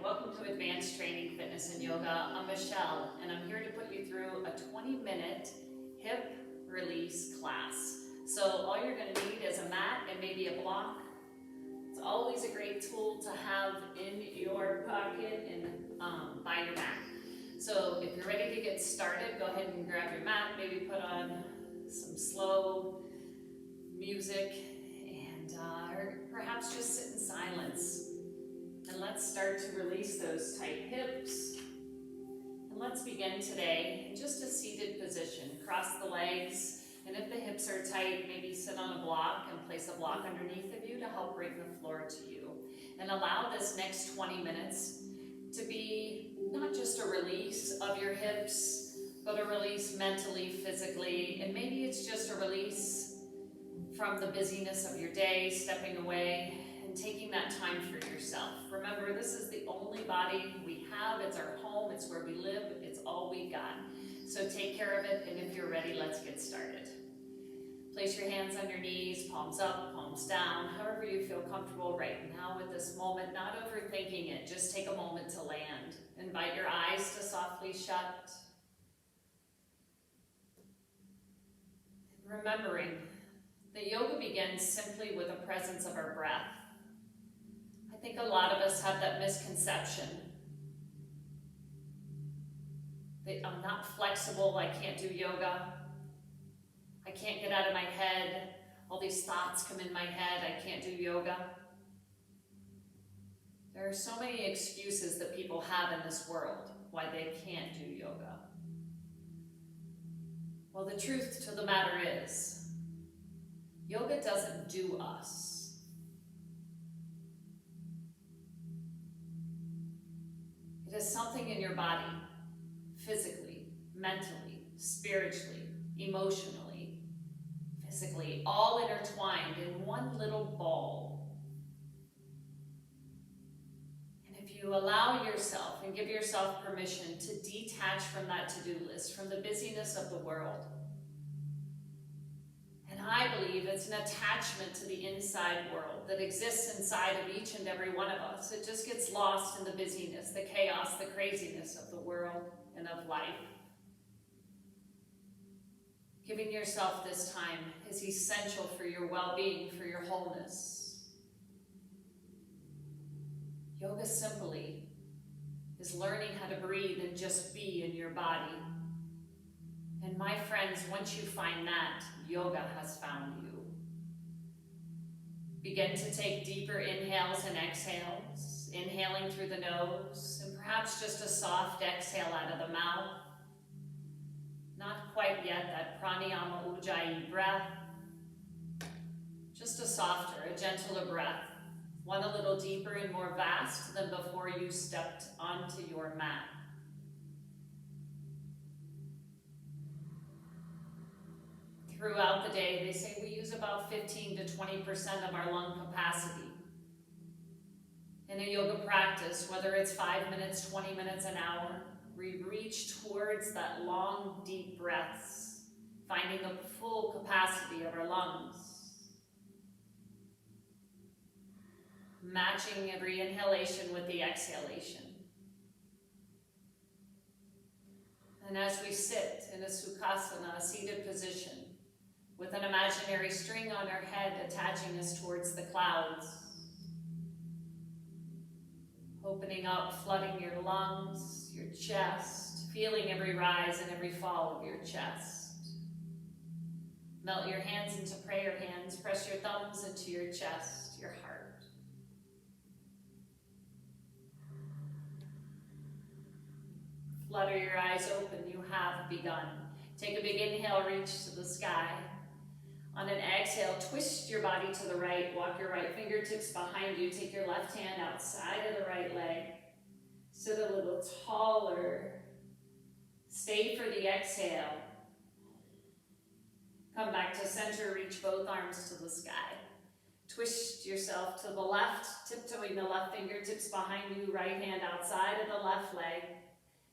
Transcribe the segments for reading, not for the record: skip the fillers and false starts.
Welcome to Advanced Training Fitness and Yoga. I'm Michelle, and I'm here to put you through a 20-minute hip release class. So all you're going to need is a mat and maybe a block. It's always a great tool to have in your pocket and by your back. So if you're ready to get started, go ahead and grab your mat, maybe put on some slow music, and or perhaps just sit in silence. And let's start to release those tight hips. And let's begin today in just a seated position. Cross the legs, and if the hips are tight, maybe sit on a block and place a block underneath of you to help bring the floor to you. And allow this next 20 minutes to be not just a release of your hips, but a release mentally, physically, and maybe it's just a release from the busyness of your day, stepping away, and taking that time for yourself. Remember, this is the only body we have. It's our home. It's where we live. It's all we got. So take care of it, and if you're ready, let's get started. Place your hands on your knees, palms up, palms down, however you feel comfortable right now at this moment, not overthinking it. Just take a moment to land. Invite your eyes to softly shut. Remembering that yoga begins simply with the presence of our breath. I think a lot of us have that misconception that I'm not flexible, I can't do yoga, I can't get out of my head, all these thoughts come in my head, I can't do yoga. There are so many excuses that people have in this world why they can't do yoga. Well, the truth to the matter is, yoga doesn't do us. It is something in your body, physically, mentally, spiritually, emotionally, physically, all intertwined in one little ball. And if you allow yourself and give yourself permission to detach from that to-do list, from the busyness of the world, and I believe it's an attachment to the inside world that exists inside of each and every one of us. It just gets lost in the busyness, the chaos, the craziness of the world and of life. Giving yourself this time is essential for your well-being, for your wholeness. Yoga simply is learning how to breathe and just be in your body. And my friends, once you find that, yoga has found you. Begin to take deeper inhales and exhales, inhaling through the nose, and perhaps just a soft exhale out of the mouth. Not quite yet that pranayama ujjayi breath, just a softer, a gentler breath, one a little deeper and more vast than before you stepped onto your mat. Throughout the day, they say we use about 15 to 20% of our lung capacity. In a yoga practice, whether it's 5 minutes, 20 minutes, an hour, we reach towards that long, deep breaths, finding the full capacity of our lungs. Matching every inhalation with the exhalation. And as we sit in a sukhasana, a seated position, with an imaginary string on our head attaching us towards the clouds. Opening up, flooding your lungs, your chest, feeling every rise and every fall of your chest. Melt your hands into prayer hands, press your thumbs into your chest, your heart. Flutter your eyes open, you have begun. Take a big inhale, reach to the sky. On an exhale, twist your body to the right, walk your right fingertips behind you, take your left hand outside of the right leg, sit a little taller, stay for the exhale, come back to center, reach both arms to the sky, twist yourself to the left, tiptoeing the left fingertips behind you, right hand outside of the left leg.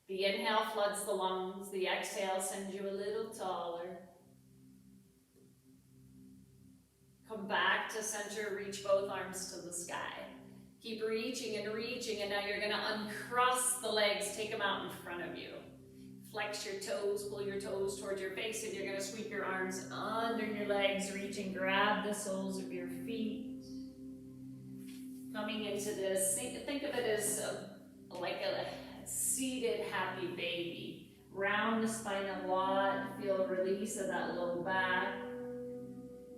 The inhale floods the lungs, the exhale sends you a little taller. Come back to center, reach both arms to the sky. Keep reaching and reaching, and now you're gonna uncross the legs, take them out in front of you. Flex your toes, pull your toes towards your face, and you're gonna sweep your arms under your legs, reach and grab the soles of your feet. Coming into this, think of it as like a seated happy baby. Round the spine a lot, feel a release of that low back.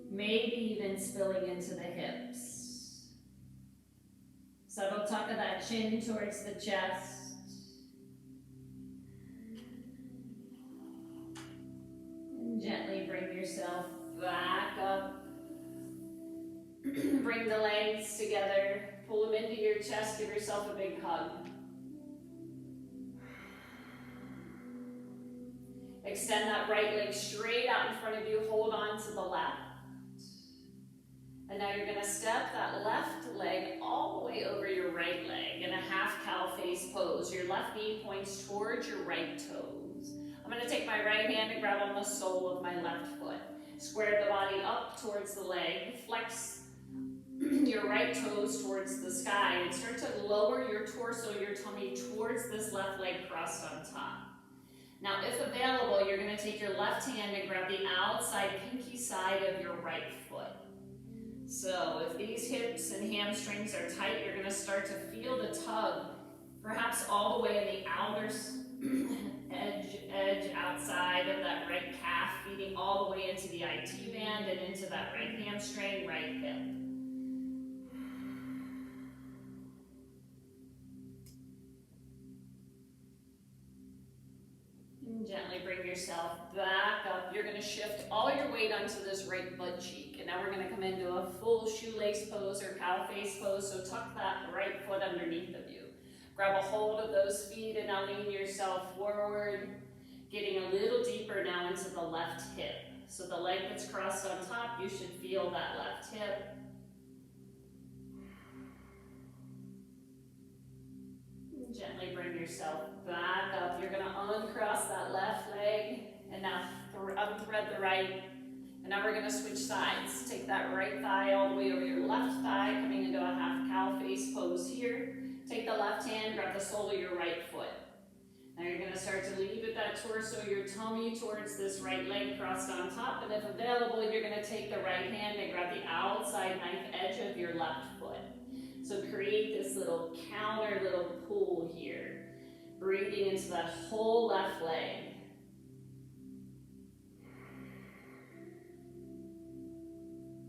Maybe even spilling into the hips. Subtle tuck of that chin towards the chest. And gently bring yourself back up. Bring the legs together. Pull them into your chest. Give yourself a big hug. Extend that right leg straight out in front of you. Hold on to the left. And now you're going to step that left leg all the way over your right leg in a half cow face pose. Your left knee points towards your right toes. I'm going to take my right hand and grab on the sole of my left foot. Square the body up towards the leg. Flex your right toes towards the sky and start to lower your torso, your tummy towards this left leg crossed on top. Now, if available, you're going to take your left hand and grab the outside pinky side of your right foot. So if these hips and hamstrings are tight, you're going to start to feel the tug, perhaps all the way in the outer edge outside of that right calf, feeding all the way into the IT band and into that right hamstring, right hip. And gently bring yourself back up. You're going to shift all your weight onto this right butt cheek. And now we're going to come into a full shoelace pose or cow face pose. So tuck that right foot underneath of you. Grab a hold of those feet and now lean yourself forward. Getting a little deeper now into the left hip. So the leg that's crossed on top, you should feel that left hip. Gently bring yourself back up. You're going to uncross that left leg and now unthread the right. And now we're going to switch sides. Take that right thigh all the way over your left thigh, coming into a half cow face pose here. Take the left hand, grab the sole of your right foot. Now you're going to start to lead with that torso, your tummy towards this right leg crossed on top. And if available, you're going to take the right hand and grab the outside knife edge of your left foot. So create this little counter, little pull here. Breathing into that whole left leg.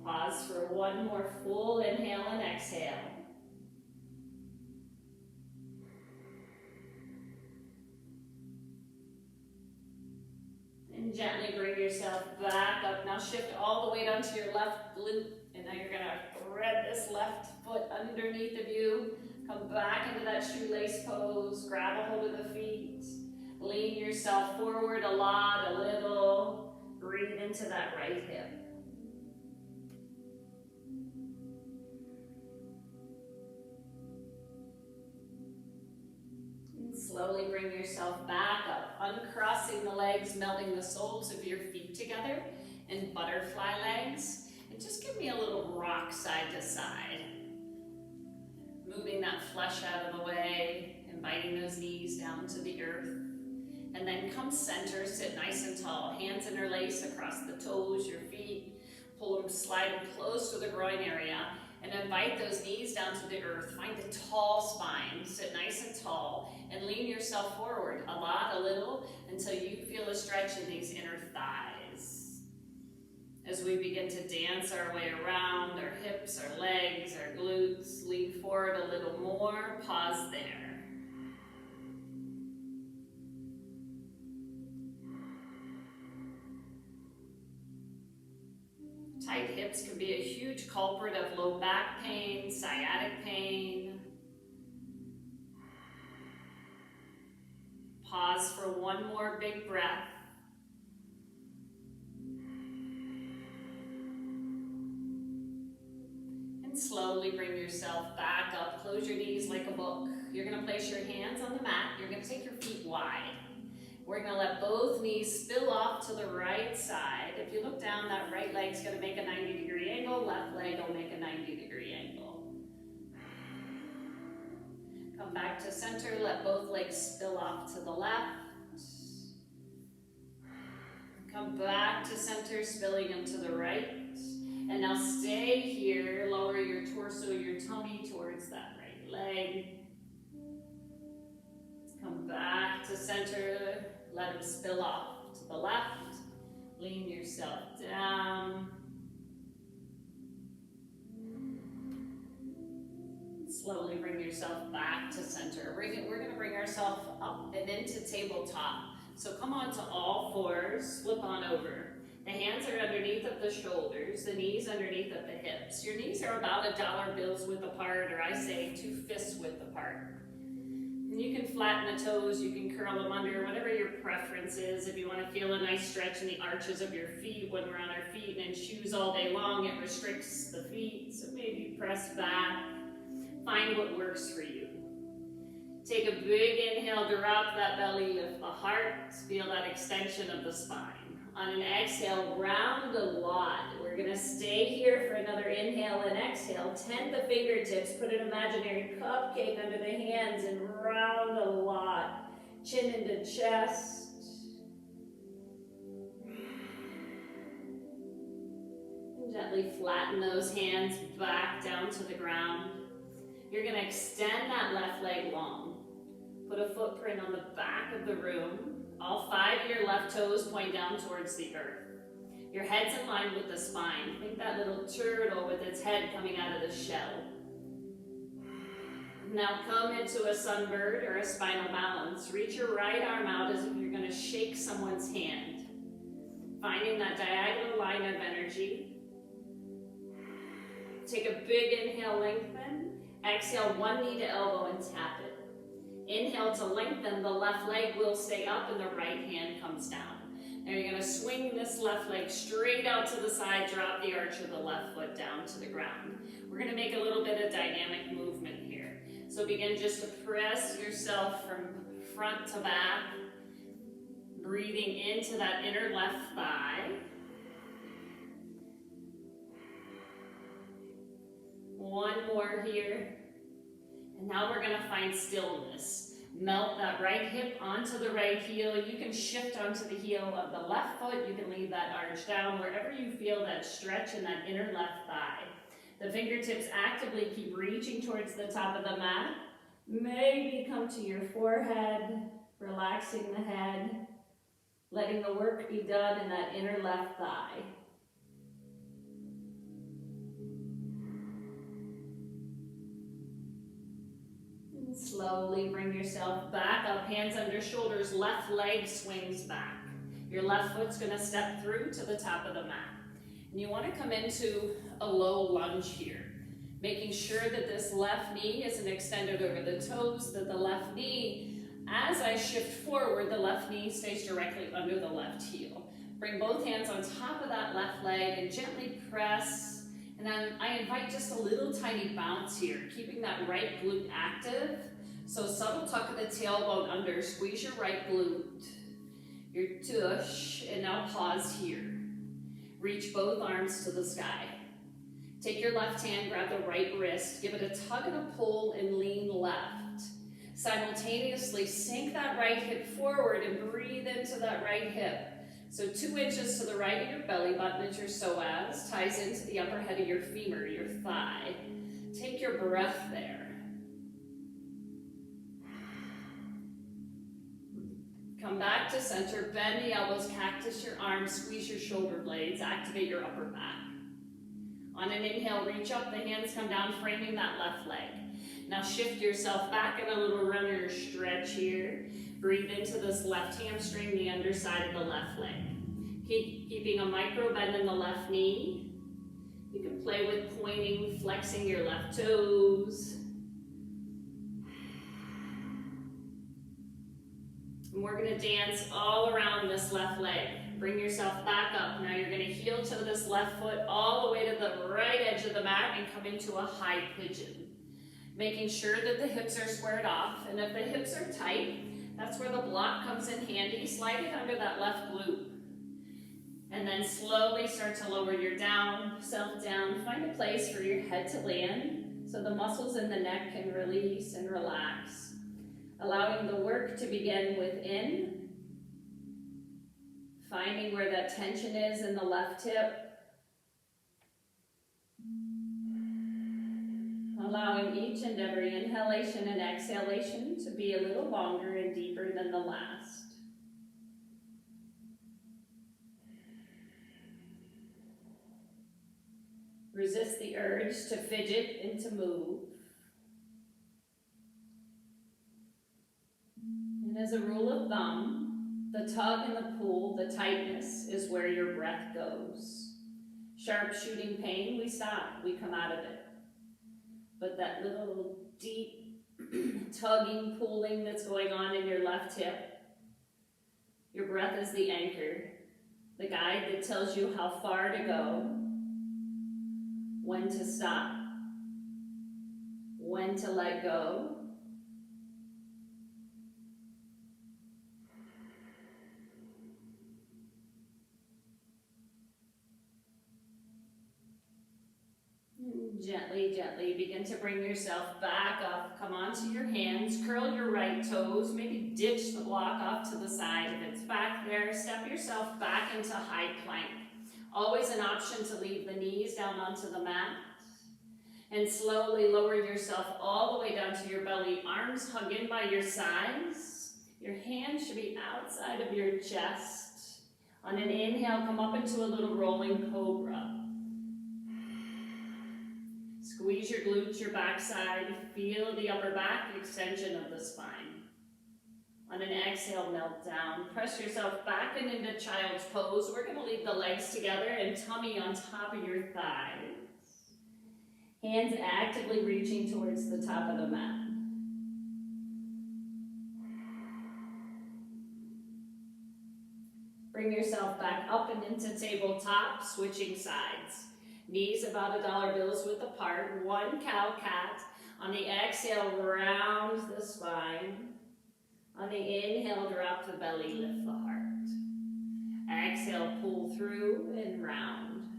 Pause for one more full inhale and exhale. And gently bring yourself back up. Now shift all the weight onto your left glute. And now you're going to thread this left foot underneath of you. Come back into that shoelace pose. Grab a hold of the feet. Lean yourself forward a lot, a little. Breathe into that right hip. And slowly bring yourself back up. Uncrossing the legs, melting the soles of your feet together in butterfly legs. And just give me a little rock side to side. Moving that flesh out of the way, inviting those knees down to the earth. And then come center, sit nice and tall. Hands interlace across the toes, your feet. Pull them, slide them close to the groin area. And invite those knees down to the earth. Find a tall spine, sit nice and tall. And lean yourself forward, a lot, a little, until you feel a stretch in these inner thighs. As we begin to dance our way around, our hips, our legs, our glutes, lean forward a little more, pause there. Tight hips can be a huge culprit of low back pain, sciatic pain. Pause for one more big breath. Slowly bring yourself back up. Close your knees like a book. You're going to place your hands on the mat. You're going to take your feet wide. We're going to let both knees spill off to the right side. If you look down, that right leg's going to make a 90-degree angle. Left leg will make a 90-degree angle. Come back to center, let both legs spill off to the left. Come back to center, spilling them to the right. And now stay here, lower your torso, your tummy towards that right leg. Come back to center, let them spill off to the left. Lean yourself down. Slowly bring yourself back to center. We're going to bring ourselves up and into tabletop. So come on to all fours, flip on over. The hands are underneath of the shoulders, the knees underneath of the hips. Your knees are about $1 bills width apart, or I say 2 fists width apart. And you can flatten the toes, you can curl them under, whatever your preference is. If you want to feel a nice stretch in the arches of your feet when we're on our feet and in shoes all day long, it restricts the feet. So maybe press back. Find what works for you. Take a big inhale, drop that belly, lift the heart, feel that extension of the spine. On an exhale, round a lot. We're gonna stay here for another inhale and exhale. Tent the fingertips, put an imaginary cupcake under the hands and round a lot. Chin into chest. And gently flatten those hands back down to the ground. You're gonna extend that left leg long. Put a footprint on the back of the room. All 5 of your left toes point down towards the earth. Your head's in line with the spine. Think that little turtle with its head coming out of the shell. Now come into a sunbird or a spinal balance. Reach your right arm out as if you're going to shake someone's hand. Finding that diagonal line of energy. Take a big inhale, lengthen. Exhale, one knee to elbow and tap it. Inhale to lengthen, the left leg will stay up and the right hand comes down. Now you're going to swing this left leg straight out to the side, drop the arch of the left foot down to the ground. We're going to make a little bit of dynamic movement here. So begin just to press yourself from front to back, breathing into that inner left thigh. One more here. And now we're gonna find stillness. Melt that right hip onto the right heel. You can shift onto the heel of the left foot. You can leave that arch down wherever you feel that stretch in that inner left thigh. The fingertips actively keep reaching towards the top of the mat. Maybe come to your forehead, relaxing the head, letting the work be done in that inner left thigh. Slowly bring yourself back up, hands under shoulders, left leg swings back. Your left foot's gonna step through to the top of the mat. And you wanna come into a low lunge here, making sure that this left knee isn't extended over the toes, that the left knee, as I shift forward, the left knee stays directly under the left heel. Bring both hands on top of that left leg and gently press. And then I invite just a little tiny bounce here, keeping that right glute active. So subtle tuck of the tailbone under, squeeze your right glute, your tush, and now pause here. Reach both arms to the sky. Take your left hand, grab the right wrist, give it a tug and a pull and lean left. Simultaneously sink that right hip forward and breathe into that right hip. So 2 inches to the right of your belly button is your psoas, ties into the upper head of your femur, your thigh. Take your breath there. Come back to center, bend the elbows, cactus your arms, squeeze your shoulder blades, activate your upper back. On an inhale, reach up, the hands come down, framing that left leg. Now shift yourself back in a little runner stretch here. Breathe into this left hamstring, the underside of the left leg. Keeping a micro bend in the left knee. You can play with pointing, flexing your left toes. And we're gonna dance all around this left leg. Bring yourself back up. Now you're gonna heel to this left foot all the way to the right edge of the mat and come into a high pigeon. Making sure that the hips are squared off. And if the hips are tight, that's where the block comes in handy. Slide it under that left glute. And then slowly start to lower your self down. Find a place for your head to land. so the muscles in the neck can release and relax, allowing the work to begin within, finding where that tension is in the left hip, allowing each and every inhalation and exhalation to be a little longer and deeper than the last. Resist the urge to fidget and to move. And as a rule of thumb, the tug and the pull, the tightness, is where your breath goes. Sharp shooting pain, we stop, we come out of it. But that little deep tugging, pulling that's going on in your left hip, your breath is the anchor, the guide that tells you how far to go, when to stop, when to let go. Gently, gently begin to bring yourself back up. Come onto your hands, curl your right toes, maybe ditch the block off to the side. If it's back there, step yourself back into high plank. Always an option to leave the knees down onto the mat. And slowly lower yourself all the way down to your belly, arms hug in by your sides. Your hands should be outside of your chest. On an inhale, come up into a little rolling cobra. Squeeze your glutes, your backside. Feel the upper back extension of the spine. On an exhale, melt down. Press yourself back and into child's pose. We're going to leave the legs together and tummy on top of your thighs. Hands actively reaching towards the top of the mat. Bring yourself back up and into tabletop, switching sides. Knees about $1 bills width apart. One cow-cat. On the exhale, round the spine. On the inhale, drop the belly, lift the heart. Exhale, pull through and round.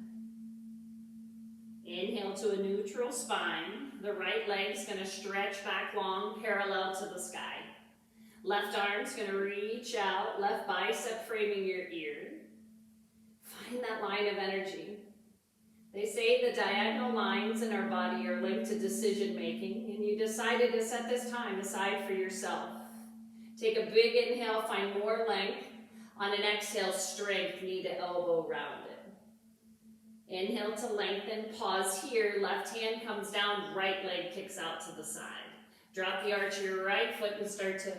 Inhale to a neutral spine. The right leg's going to stretch back long, parallel to the sky. Left arm's going to reach out, left bicep framing your ear. Find that line of energy. They say the diagonal lines in our body are linked to decision making, and you decided to set this time aside for yourself. Take a big inhale, find more length. On an exhale, strength, knee to elbow rounded. Inhale to lengthen, pause here, left hand comes down, right leg kicks out to the side. Drop the arch of your right foot and start to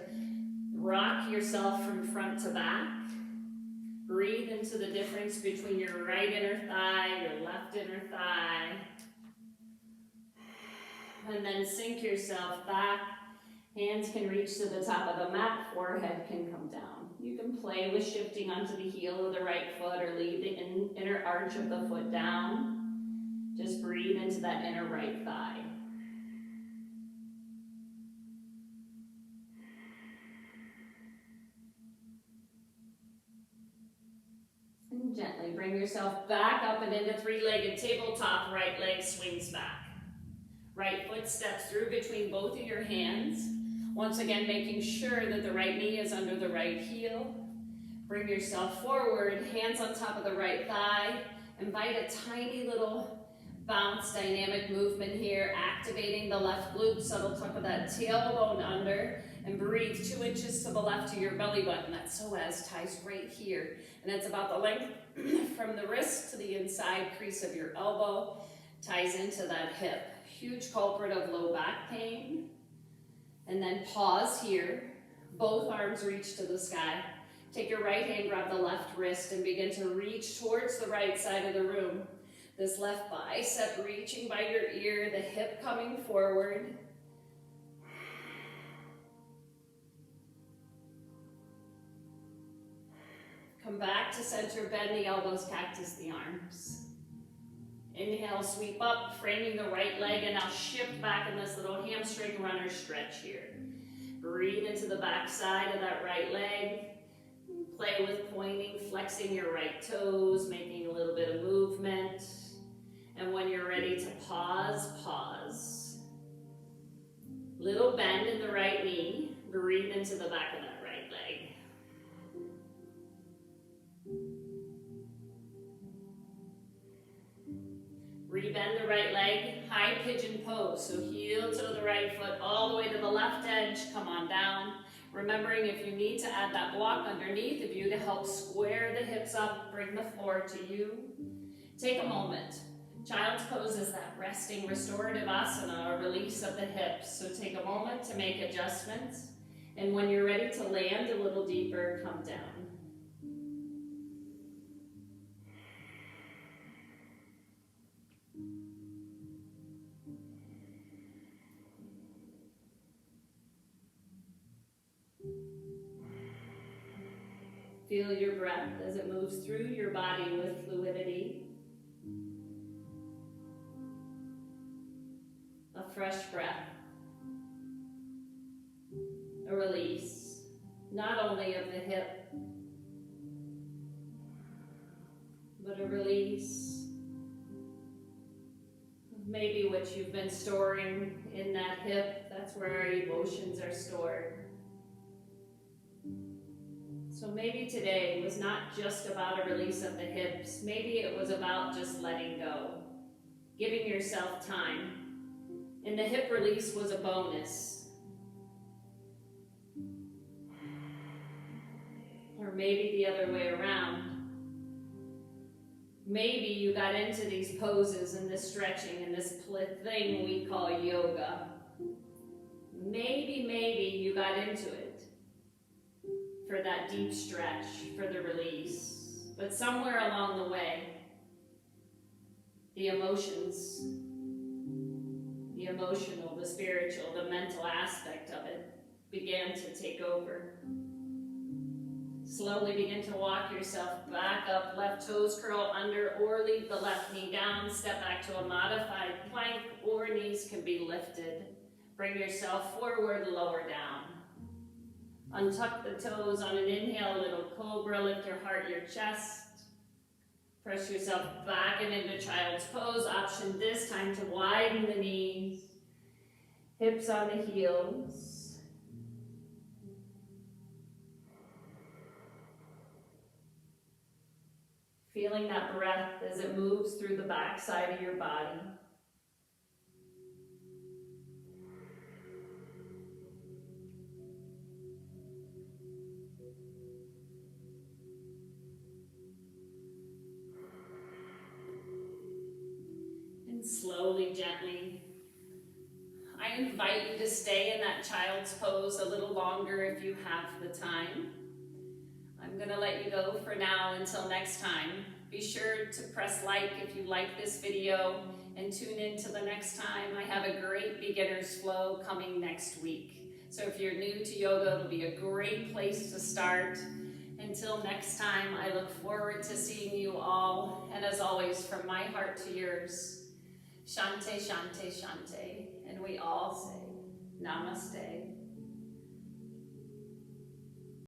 rock yourself from front to back. Breathe into the difference between your right inner thigh, your left inner thigh. And then sink yourself back. Hands can reach to the top of the mat, forehead can come down. You can play with shifting onto the heel of the right foot or leave the inner arch of the foot down. Just breathe into that inner right thigh. And gently bring yourself back up and into three-legged tabletop. Right leg swings back. Right foot steps through between both of your hands. Once again, making sure that the right knee is under the right heel. Bring yourself forward, hands on top of the right thigh. Invite a tiny little bounce, dynamic movement here, activating the left glute, subtle tuck of that tailbone under, and breathe 2 inches to the left of your belly button. That psoas ties right here. And it's about the length from the wrist to the inside crease of your elbow, ties into that hip. Huge culprit of low back pain. And then pause here. Both arms reach to the sky. Take your right hand, grab the left wrist, and begin to reach towards the right side of the room. This left bicep reaching by your ear, the hip coming forward. Come back to center, bend the elbows, cactus the arms. Inhale, sweep up, framing the right leg, and now shift back in this little hamstring runner stretch here. Breathe into the back side of that right leg. Play with pointing, flexing your right toes, making a little bit of movement. And when you're ready to pause, pause. Little bend in the right knee. Breathe into the back of that right leg. Rebend the right leg, high pigeon pose. So heel to the right foot all the way to the left edge. Come on down. Remembering if you need to add that block underneath of you to help square the hips up, bring the floor to you. Take a moment. Child's pose is that resting restorative asana, a release of the hips. So take a moment to make adjustments. And when you're ready to land a little deeper, come down. Feel your breath as it moves through your body with fluidity. A fresh breath. A release, not only of the hip, but a release of maybe what you've been storing in that hip. That's where our emotions are stored. So maybe today was not just about a release of the hips. Maybe it was about just letting go, giving yourself time. And the hip release was a bonus. Or maybe the other way around. Maybe you got into these poses and this stretching and this thing we call yoga. Maybe you got into it for that deep stretch, for the release. But somewhere along the way, the emotions, the emotional, the spiritual, the mental aspect of it began to take over. Slowly begin to walk yourself back up, left toes curl under or leave the left knee down. Step back to a modified plank or knees can be lifted. Bring yourself forward, lower down. Untuck the toes on an inhale, little cobra, lift your heart, your chest. Press yourself back and into child's pose. Option this time to widen the knees, hips on the heels. Feeling that breath as it moves through the back side of your body. Slowly, gently, I invite you to stay in that child's pose a little longer if you have the time. I'm going to let you go for now until next time. Be sure to press like if you like this video and tune in to the next time. I have a great beginner's flow coming next week. So if you're new to yoga, it'll be a great place to start. Until next time, I look forward to seeing you all. And as always, from my heart to yours, Shante, Shante, Shante, and we all say Namaste.